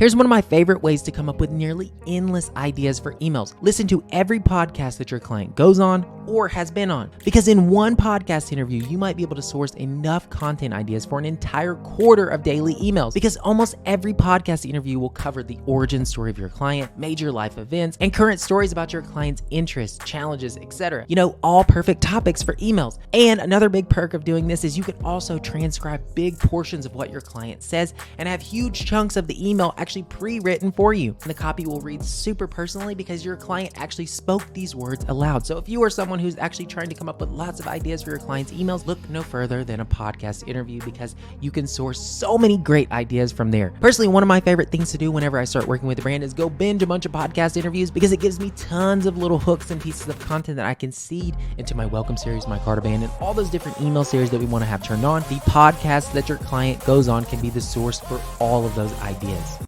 Here's one of my favorite ways to come up with nearly endless ideas for emails. Listen to every podcast that your client goes on or has been on, because in one podcast interview, you might be able to source enough content ideas for an entire quarter of daily emails, because almost every podcast interview will cover the origin story of your client, major life events, and current stories about your client's interests, challenges, etc. All perfect topics for emails. And another big perk of doing this is you can also transcribe big portions of what your client says and have huge chunks of the email actually pre-written for you. And the copy will read super personally because your client actually spoke these words aloud. So if you are someone who's actually trying to come up with lots of ideas for your client's emails, look no further than a podcast interview, because you can source so many great ideas from there. Personally, one of my favorite things to do whenever I start working with a brand is go binge a bunch of podcast interviews, because it gives me tons of little hooks and pieces of content that I can seed into my welcome series, my cart band, and all those different email series that we want to have turned on. The podcast that your client goes on can be the source for all of those ideas.